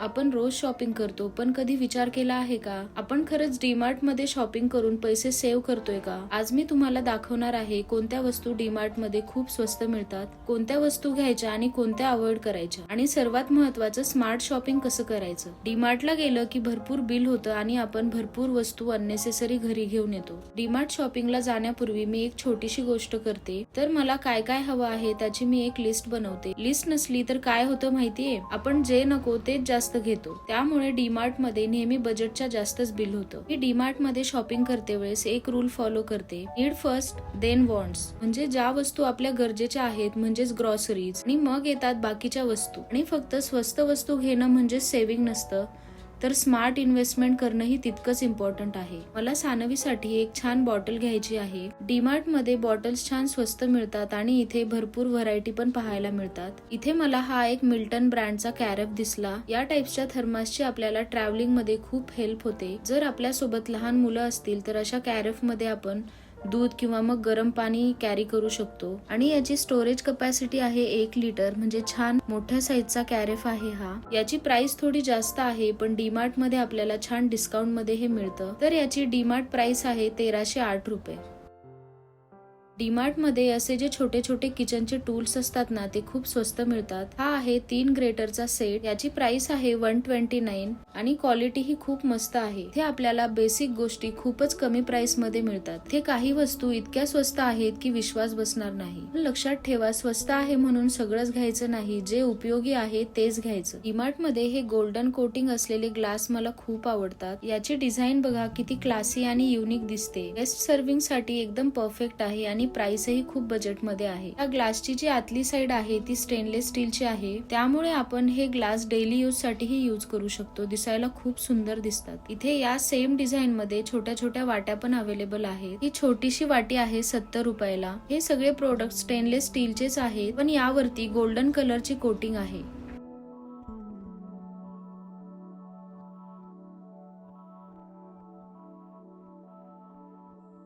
आपण रोज शॉपिंग करतो, पण कधी विचार केला आहे का आपण खरंच डीमार्ट मध्ये शॉपिंग करून पैसे सेव्ह करतोय का? आज मी तुम्हाला दाखवणार आहे कोणत्या वस्तू डीमार्ट मध्ये खूप स्वस्त मिळतात, कोणत्या वस्तू घ्यायच्या आणि कोणत्या अवॉइड करायच्या, आणि सर्वात महत्त्वाचं स्मार्ट शॉपिंग कसं करायचं. डीमार्टला गेलं की भरपूर बिल होतं आणि आपण भरपूर वस्तू अननेसेसरी घरी घेऊन येतो. डीमार्ट शॉपिंगला जाण्यापूर्वी मी एक छोटीशी गोष्ट करते. तर मला काय काय हवं आहे त्याची मी एक लिस्ट बनवते. लिस्ट नसली तर काय होतं माहितीये, आपण जे नको तेच जास्त घेतो. त्यामुळे डीमार्ट मध्ये नेहमी बजेटच्या जास्तच बिल होतं. मी डीमार्ट मध्ये शॉपिंग करते वेळेस एक रूल फॉलो करते. नीड फर्स्ट देन वॉन्ट्स, म्हणजे ज्या वस्तू आपल्या गरजेच्या आहेत म्हणजेच ग्रॉसरीज, आणि मग येतात बाकीच्या वस्तू. आणि फक्त स्वस्त वस्तू घेणं म्हणजे सेव्हिंग नसतं, तर स्मार्ट इन्व्हेस्टमेंट करणंही तितकंच इम्पॉर्टंट आहे. मला सानवीसाठी एक छान बॉटल घ्यायची आहे. डीमार्ट मध्ये बॉटल्स छान स्वस्त मिळतात आणि इथे भरपूर व्हरायटी पण पाहायला मिळतात. इथे मला हा एक मिल्टन ब्रँडचा कॅरेफ दिसला. या टाइप्सच्या थर्मासची आपल्याला ट्रॅव्हलिंग मध्ये खूप हेल्प होते. जर आपल्यासोबत लहान मुलं असतील तर अशा कॅरेफ मध्ये आपण दूध किंवा मग गरम पाणी कॅरी करू शकतो. आणि याची स्टोरेज कपॅसिटी आहे 1 लिटर, म्हणजे छान मोठ्या साईजचा कॅरेफ आहे हा. याची प्राइस थोडी जास्त आहे, पण डीमार्ट मध्ये आपल्याला छान डिस्काउंट मध्ये हे मिळतं. तर याची डीमार्ट प्राइस आहे 1308 रुपये. डीमार्ट मध्ये असे जे छोटे छोटे किचनचे टूल्स असतात ना, ते खूप स्वस्त मिळतात. हा आहे 3 ग्रेटरचा सेट. याची प्राइस आहे 129 आणि क्वालिटी ही खूप मस्त आहे. इथे आपल्याला बेसिक गोष्टी खूपच कमी प्राइस मध्ये मिळतात. ते काही वस्तू इतक्या स्वस्त आहेत की विश्वास बसणार नाही. लक्षात ठेवा, स्वस्त आहे म्हणून सगळंच घ्यायचं नाही, जे उपयोगी आहे तेच घ्यायचं. डीमार्ट मध्ये हे गोल्डन कोटिंग असलेले ग्लास मला खूप आवडतात. याची डिझाईन बघा किती क्लासी आणि युनिक दिसते. गेस्ट सर्व्हिंग साठी एकदम परफेक्ट आहे आणि प्राइसही खूप बजेट मध्ये आहे. या ग्लासची जी आतली साइड आहे ती स्टेनलेस स्टीलची आहे, त्यामुळे आपण हे ग्लास डेली यूज साठीही यूज करू शकतो. दिसायला खूप सुंदर दिसतात. इथे या सेम डिझाईन मध्ये छोट्या छोट्या वाट्या पण अवेलेबल आहेत. ही छोटीशी वाटी आहे 70 रुपयाला. हे सगळे प्रोडक्ट स्टेनलेस स्टीलचेच आहेत, पण यावरती गोल्डन कलरची कोटिंग आहे.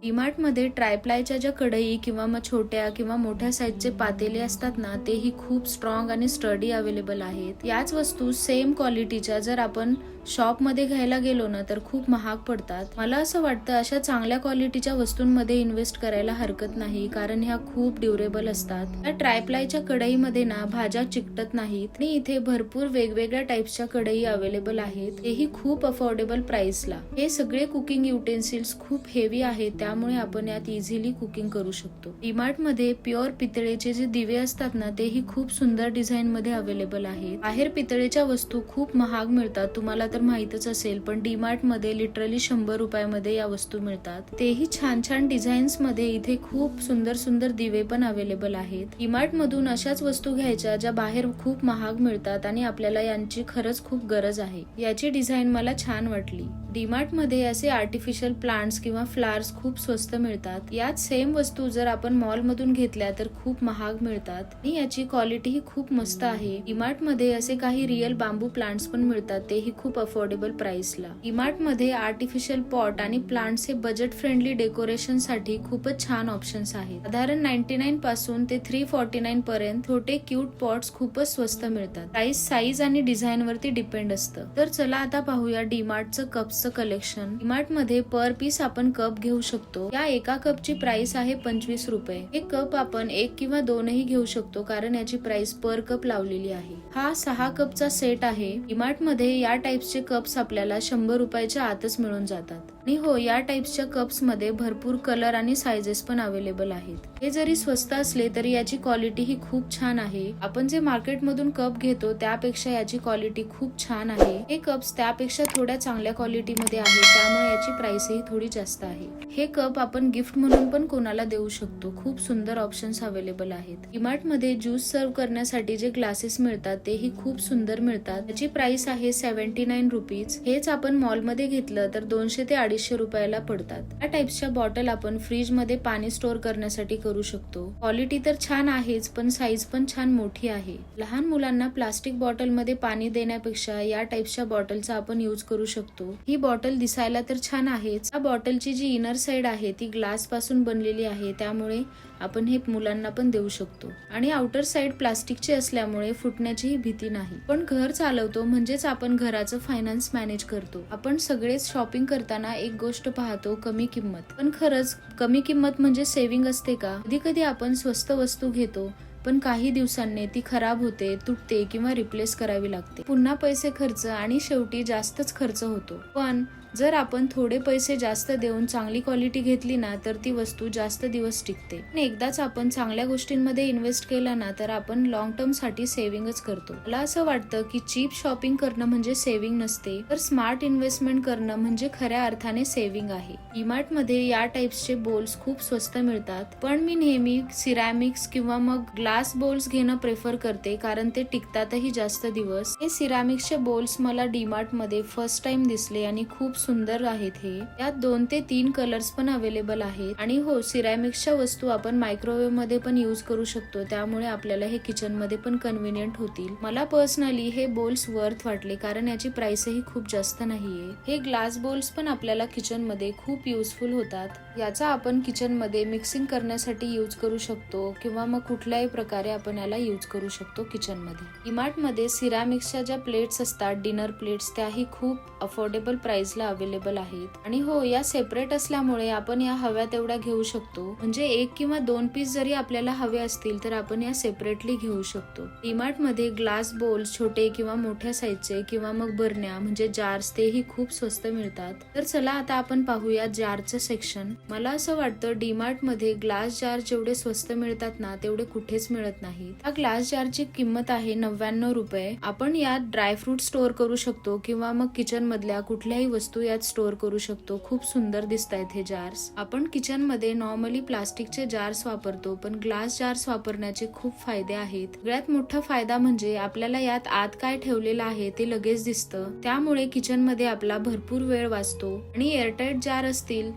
डीमार्ट मध्ये ट्रायप्लायच्या ज्या कढई किंवा मग छोट्या किंवा मोठ्या साईजचे पातेले असतात ना, तेही खूप स्ट्रॉंग आणि स्टडी अवेलेबल आहेत. याच वस्तू सेम क्वालिटीच्या जर आपण शॉप मध्ये घ्यायला गेलो ना तर खूप महाग पडतात. मला असं वाटतं अशा चांगल्या क्वालिटीच्या वस्तूंमध्ये इन्व्हेस्ट करायला हरकत नाही, कारण ह्या खूप ड्युरेबल असतात. या ट्रायप्लायच्या कढईमध्ये ना भाज्या चिकटत नाहीत. आणि इथे भरपूर वेगवेगळ्या टाइप्सच्या कढई अवेलेबल आहेत, तेही खूप अफोर्डेबल प्राइसला. हे सगळे कुकिंग युटेन्सिल्स खूप हेवी आहेत, त्यामुळे आपण यात इझिली कुकिंग करू शकतो. डीमार्ट मध्ये प्युअर पितळेचे जे दिवे असतात ना, तेही खूप सुंदर डिझाईन मध्ये अवेलेबल आहेत. बाहेर पितळेच्या वस्तू खूप महाग मिळतात, तुम्हाला तर माहितच असेल, पण डीमार्ट मध्ये लिटरली 100 रुपयामध्ये या वस्तू मिळतात. तेही छान छान डिझाईन्स मध्ये. इथे खूप सुंदर सुंदर दिवे पण अवेलेबल आहेत. डीमार्ट मधून अशाच वस्तू घ्यायच्या ज्या बाहेर खूप महाग मिळतात आणि आपल्याला यांची खरंच खूप गरज आहे. याची डिझाईन मला छान वाटली. डीमार्ट मध्ये असे आर्टिफिशियल प्लांट्स किंवा फ्लावर्स खूप स्वस्त मिळतात. यात सेम वस्तू जर आपण मॉल मधून घेतल्या तर खूप महाग मिळतात आणि याची क्वालिटी ही खूप मस्त आहे. डीमार्ट मध्ये असे काही रिअल बांबू प्लांट्स पण मिळतात, तेही खूप अफोर्डेबल प्राइसला. डीमार्ट मध्ये आर्टिफिशियल पॉट आणि प्लांट्स हे बजेट फ्रेंडली डेकोरेशन साठी खूपच छान ऑप्शन्स आहेत. साधारण 99 पासून ते 349 पर्यंत छोटे क्यूट पॉट्स खूपच स्वस्त मिळतात. प्राइस साईज आणि डिझाईन वरती डिपेंड असतं. तर चला आता पाहूया डीमार्टचं कप्सचं कलेक्शन. डीमार्ट मध्ये पर पीस आपण कप घेऊ शकतो. या एका कपची प्राइस आहे 25 रुपये. हे कप आपण 1 किंवा 2ही घेऊ शकतो, कारण याची प्राइस पर कप लावलेली आहे. हा 6 कपचा सेट आहे. डीमार्ट मध्ये या टाइप्सचे कप्स आपल्याला 100 रुपयाच्या आतच मिळून जातात. आणि हो, या टाइप्सच्या कप्स मध्ये भरपूर कलर आणि साइजेस पण अवेलेबल आहेत. हे जरी स्वस्त असले तरी याची क्वालिटी ही खूप छान आहे. आपण जे मार्केट मधून कप घेतो त्यापेक्षा याची क्वालिटी खूप छान आहे. हे कप्स त्यापेक्षा थोड्या चांगल्या क्वालिटी मध्ये आहे, त्यामुळे याची प्राइस ही थोडी जास्त आहे. हे कप आपण गिफ्ट म्हणून पण कोणाला देऊ शकतो. खूप सुंदर ऑप्शन्स अवेलेबल आहेत. डीमार्ट मध्ये ज्यूस सर्व करण्यासाठी जे ग्लासेस मिळतात तेही खूप सुंदर मिळतात. याची प्राइस आहे 79 रुपीज. हेच आपण मॉल मध्ये घेतलं तर 200 ते 250 रुपयाला पडतात. या टाइप्सच्या बॉटल आपण फ्रीज मध्ये पाणी स्टोर करण्यासाठी करू शकतो. क्वालिटी तर छान आहेच, पण साईज पण छान मोठी आहे. लहान मुलांना प्लास्टिक बॉटल मध्ये पाणी देण्यापेक्षा या टाइप्सच्या बॉटलचा आपण यूज करू शकतो. ही बॉटल दिसायला तर छान आहेच. या बॉटलची जी इनर साइड आहे ती ग्लास पासून बनलेली आहे, त्यामुळे आपण हे मुलांना पण देऊ शकतो. आणि आउटर साइड प्लास्टिकची असल्यामुळे फुटण्याचीही भीती नाही. पण घर चालवतो म्हणजेच आपण घराचं फायनान्स मॅनेज करतो. आपण सगळेच शॉपिंग करताना एक गोष्ट पाहतो, कमी किंमत. पण खरंच कमी किंमत म्हणजे सेव्हिंग असते का? कधी कधी आपण स्वस्त वस्तू घेतो पण काही दिवसांनी ती खराब होते, तुटते किंवा रिप्लेस करावी लागते. पुन्हा पैसे खर्च आणि शेवटी जास्तच खर्च होतो. पण जर आपण थोडे पैसे जास्त देऊन चांगली क्वालिटी घेतली ना तर ती वस्तू जास्त दिवस टिकते. आणि एकदाच आपण चांगल्या गोष्टींमध्ये इन्व्हेस्ट केला ना तर आपण लॉंग टर्म साठी सेव्हिंगच करतो. मला असं वाटतं की चीप शॉपिंग करणं म्हणजे सेव्हिंग नसते, तर स्मार्ट इन्व्हेस्टमेंट करणं म्हणजे खऱ्या अर्थाने सेव्हिंग आहे. डीमार्ट मध्ये या टाइप्सचे बोल्स खूप स्वस्त मिळतात, पण मी नेहमी सिरॅमिक्स किंवा मग ग्लास बोल्स घेणं प्रेफर करते कारण ते टिकतातही जास्त दिवस. हे सिरॅमिक्सचे बोल्स मला डीमार्ट मध्ये फर्स्ट टाइम दिसले आणि खूप सुंदर आहेत. हे यात 2 ते 3 कलर्स पण अवेलेबल आहेत. आणि हो, सिरॅमिक्सच्या वस्तू आपण मायक्रोवेव्ह मध्ये पण यूज करू शकतो, त्यामुळे आपल्याला हे किचन मध्ये पण कन्व्हिनियंट होतील. मला पर्सनली हे बोल्स वर्थ वाटले कारण याची प्राइसही खूप जास्त नाहीये. हे ग्लास बोल्स पण आपल्याला किचन मध्ये खूप युजफुल होतात. याचा आपण किचन मध्ये मिक्सिंग करण्यासाठी यूज करू शकतो किंवा मग कुठल्याही प्रकारे आपण याला यूज करू शकतो किचन मध्ये. डीमार्ट मध्ये सिरॅमिक्सच्या ज्या प्लेट्स असतात, डिनर प्लेट्स, त्याही खूप अफोर्डेबल प्राइसला अवेलेबल आहेत. आणि हो, या सेपरेट असल्यामुळे आपण या हव्या तेवढ्या घेऊ शकतो. म्हणजे 1 किंवा 2 पीस जरी आपल्याला हवे असतील तर आपण या सेपरेटली घेऊ शकतो. डीमार्ट मध्ये ग्लास बोल्स छोटे किंवा मोठ्या साईजचे किंवा मग बरण्या म्हणजे जार्स, तेही खूप स्वस्त मिळतात. तर चला आता आपण पाहूया जारचं सेक्शन. मला असं वाटतं डीमार्ट मध्ये ग्लास जार जेवढे स्वस्त मिळतात ना तेवढे कुठेच मिळत नाही. या ग्लास जारची किंमत आहे 99 रुपये. आपण यात ड्रायफ्रूट स्टोअर करू शकतो किंवा मग किचन मधल्या कुठल्याही वस्तू यात स्टोअर करू शकतो. खूप सुंदर दिसतायत हे जार्स. आपण किचन मध्ये नॉर्मली प्लास्टिकचे जार्स वापरतो, पण ग्लास जार्स वापरण्याचे खूप फायदे आहेत. सगळ्यात मोठा फायदा म्हणजे आपल्याला यात आत काय ठेवलेलं आहे ते लगेच दिसतं, त्यामुळे किचन मध्ये आपला भरपूर वेळ वाचतो. आणि एअरटाईट जार असतील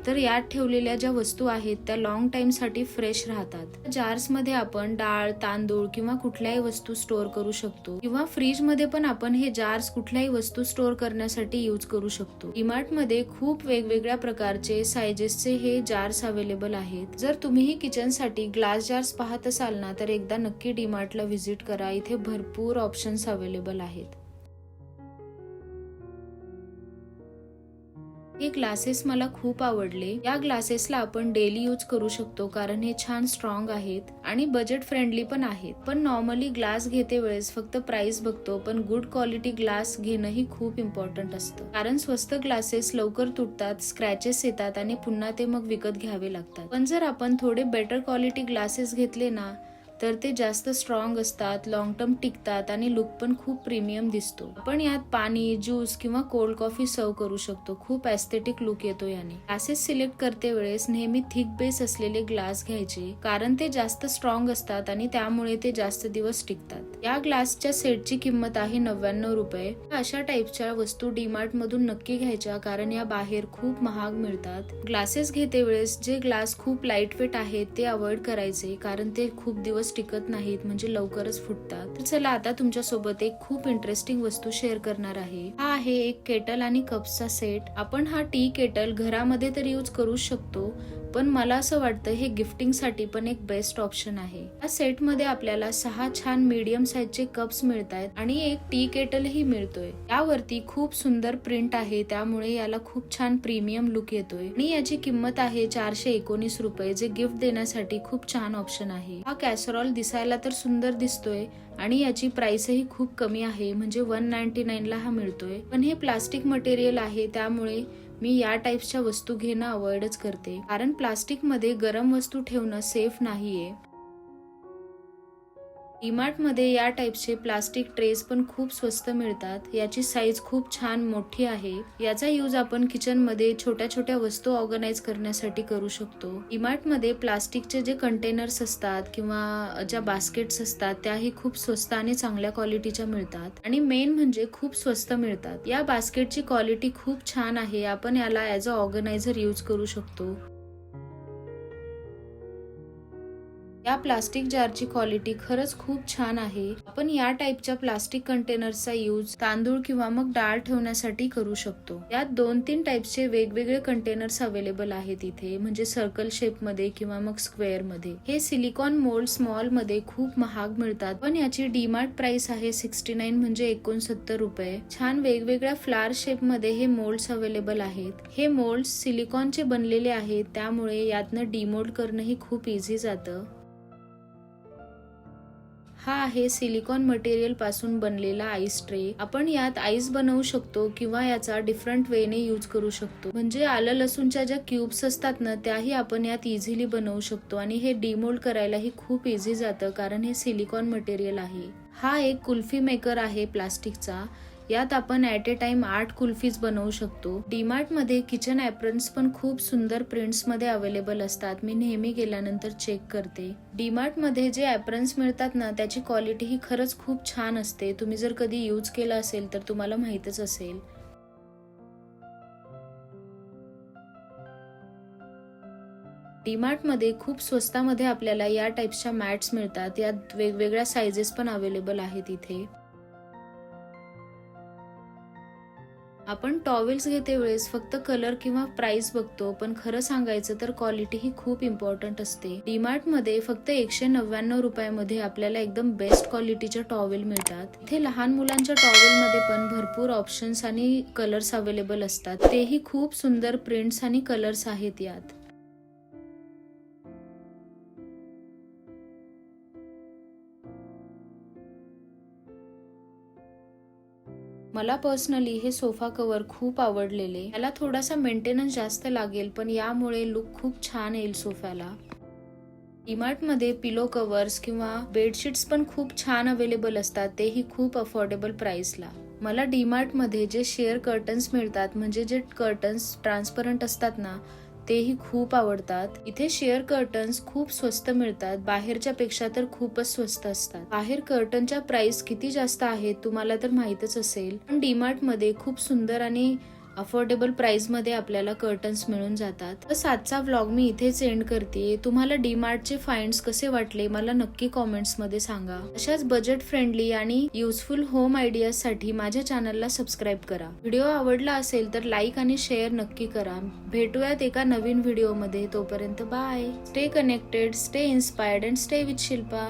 तर यात ठेवलेल्या ज्या वस्तू आहेत त्या लॉंग टाइम साठी फ्रेश राहतात. जार्स मध्ये आपण डाळ, तांदूळ किंवा कुठल्याही वस्तू स्टोअर करू शकतो किंवा फ्रीज मध्ये पण आपण हे जार्स कुठल्याही वस्तू स्टोअर करण्यासाठी यूज करू शकतो. डीमार्ट मध्ये खूप वेगवेगळ्या प्रकारचे सायझेसचे हे जार्स अवेलेबल आहेत. जर तुम्हीही किचन साठी ग्लास जार्स पाहत असाल ना तर एकदा नक्की डीमार्टला व्हिजिट करा. इथे भरपूर ऑप्शन्स अवेलेबल आहेत. हे ग्लासेस मला खूप आवडले. या ग्लासेसला आपण डेली यूज करू शकतो कारण हे छान स्ट्रॉंग आहेत आणि बजेट फ्रेंडली पण आहेत. पण नॉर्मली ग्लास घेते वेळेस फक्त प्राइस बघतो, पण गुड क्वालिटी ग्लास घेणं ही खूप इम्पॉर्टंट असतं. कारण स्वस्त ग्लासेस लवकर तुटतात, स्क्रॅचेस येतात आणि पुन्हा ते मग विकत घ्यावे लागतात. पण जर आपण थोडे बेटर क्वालिटी ग्लासेस घेतले ना तर ते जास्त स्ट्रॉंग असतात, लॉंग टर्म टिकतात आणि लुक पण खूप प्रीमियम दिसतो. आपण यात पाणी, ज्यूस किंवा कोल्ड कॉफी सर्व करू शकतो. खूप एस्थेटिक लुक येतो याने. ग्लासेस सिलेक्ट करते वेळेस नेहमी थिक बेस असलेले ग्लास घ्यायचे कारण ते जास्त स्ट्रॉंग असतात आणि त्यामुळे ते जास्त दिवस टिकतात. या ग्लासच्या सेटची किंमत आहे 99 रुपये. अशा टाइपच्या वस्तू डीमार्ट मधून नक्की घ्यायच्या कारण या बाहेर खूप महाग मिळतात. ग्लासेस घेते वेळेस जे ग्लास खूप लाईट वेट आहेत ते अवॉइड करायचे कारण ते खूप दिवस टिकत नाहीत, म्हणजे लवकरच फुटतात. तर चला आता तुमच्या सोबत एक खूप इंटरेस्टिंग वस्तू शेअर करणार आहे. हा आहे एक केटल आणि कप्सचा सेट. आपण हा टी केटल घरामध्ये तर यूज करू शकतो, पण मला असं वाटतं हे गिफ्टिंग साठी पण एक बेस्ट ऑप्शन आहे. या सेट मध्ये आपल्याला 6 छान मीडियम साईजचे कप्स मिळतात आणि एक टी केटल ही मिळतोय. यावरती खूप सुंदर प्रिंट आहे, त्यामुळे याला खूप छान प्रीमियम लुक येतोय आणि याची किंमत आहे 419 रुपये, जे गिफ्ट देण्यासाठी खूप छान ऑप्शन आहे. हा कॅसरॉल दिसायला तर सुंदर दिसतोय आणि याची प्राइसही खूप कमी आहे, म्हणजे 199 ला हा मिळतोय. पण हे प्लास्टिक मटेरियल आहे, त्यामुळे मी या टाइप्सच्या वस्तू घेणं अवॉइडच करते कारण प्लास्टिक मध्ये गरम वस्तू ठेवणं सेफ नाहीये. डीमार्ट मध्ये या टाइपचे प्लास्टिक ट्रेस पण खूप स्वस्त मिळतात. याची साईज खूप छान मोठी आहे. याचा यूज आपण किचन मध्ये छोट्या छोट्या वस्तू ऑर्गनाइज करण्यासाठी करू शकतो. डीमार्ट मध्ये प्लास्टिकचे जे कंटेनर्स असतात किंवा ज्या बास्केट्स असतात त्याही खूप स्वस्त आणि चांगल्या क्वालिटीच्या मिळतात आणि मेन म्हणजे खूप स्वस्त मिळतात. या बास्केटची क्वालिटी खूप छान आहे. आपण याला ऍज अ ऑर्गनायझर यूज करू शकतो. या प्लास्टिक जारची क्वालिटी खरंच खूप छान आहे. आपण या टाईपच्या प्लास्टिक कंटेनर्सचा यूज तांदूळ किंवा मग डाळ ठेवण्यासाठी करू शकतो. यात 2-3 टाईपचे वेगवेगळे कंटेनर्स अवेलेबल आहेत इथे, म्हणजे सर्कल शेप मध्ये किंवा मग स्क्वेअर मध्ये. हे सिलिकॉन मोल्ड्स मॉल मध्ये खूप महाग मिळतात, पण याची डीमार्ट प्राइस आहे 69 म्हणजे 69 रुपये. छान वेगवेगळ्या फ्लावर शेप मध्ये हे मोल्ड्स अवेलेबल आहेत. हे मोल्ड्स सिलिकॉनचे बनलेले आहेत, त्यामुळे यातनं डिमोल्ड करणंही खूप इझी जातं. हा आहे सिलिकॉन मटेरियल पासून बनलेला आईस ट्रे. आपण यात आईस बनवू शकतो किंवा याचा डिफरंट वेने यूज करू शकतो. म्हणजे आलं लसूणच्या ज्या क्यूब्स असतात ना, त्याही आपण यात इझिली बनवू शकतो आणि हे डिमोल्ड करायलाही खूप इझी जातं, कारण हे सिलिकॉन मटेरियल आहे. हा एक कुल्फी मेकर आहे प्लास्टिकचा. यात आपण ॲट ए टाइम 8 कुल्फीज बनवू शकतो. डीमार्ट मध्ये किचन ॲप्रन्स पण खूप सुंदर प्रिंट्स मध्ये अवेलेबल असतात. मी नेहमी गेल्यानंतर चेक करते. डीमार्ट मध्ये जे ॲप्रन्स मिळतात ना, त्याची क्वालिटी ही खरंच खूप छान असते. तुम्ही जर कधी यूज केलं असेल तर तुम्हाला माहीतच असेल. डीमार्ट मध्ये खूप स्वस्तामध्ये आपल्याला या टाइप्सच्या मॅट्स मिळतात. यात वेगवेगळ्या साइजेस पण अवेलेबल आहेत इथे. आपण टॉवेल्स घेते वेळेस फक्त कलर किंवा प्राइस बघतो, पण खरं सांगायचं तर क्वालिटी ही खूप इम्पॉर्टंट असते. डीमार्ट मध्ये फक्त 199 रुपयामध्ये आपल्याला एकदम बेस्ट क्वालिटीच्या टॉवेल मिळतात. इथे लहान मुलांच्या टॉवेल मध्ये पण भरपूर ऑप्शन्स आणि कलर्स अवेलेबल असतात. तेही खूप सुंदर प्रिंट्स आणि कलर्स आहेत यात. मला पर्सनली हे सोफा कव्हर खूप आवडलेले. याला थोडासा मेंटेनन्स जास्त लागेल, पण यामुळे लुक खूप छान येईल सोफ्याला. डीमार्ट मध्ये पिलो कव्हर्स किंवा बेडशीट्स पण खूप छान अवेलेबल असतात, तेही खूप अफोर्डेबल प्राइसला. मला डीमार्ट मध्ये जे शेअर कर्टन्स मिळतात, म्हणजे जे कर्टन्स ट्रान्सपरंट असतात ना, तेही खूप आवडतात. इथे शेअर कर्टन्स खूप स्वस्त मिळतात, बाहेरच्या पेक्षा तर खूपच स्वस्त असतात. बाहेर कर्टनच्या प्राइस किती जास्त आहेत तुम्हाला तर माहीतच असेल, पण डीमार्ट मध्ये खूप सुंदर आणि अफोर्डेबल प्राइस मध्ये आपल्याला कर्टन्स मिळून जातात. तर आजचा व्लॉग मी इथेच एंड करते. तुम्हाला डीमार्टचे फाइंड्स कसे वाटले मला नक्की कॉमेंट्स मध्ये सांगा. अशाच बजेट फ्रेंडली आणि युजफुल होम आयडियाज साठी माझ्या चॅनलला सबस्क्राईब करा. व्हिडिओ आवडला असेल तर लाईक आणि शेअर नक्की करा. भेटूयात एका नवीन व्हिडिओ मध्ये. तोपर्यंत bye. Stay connected, stay inspired and stay with Shilpa.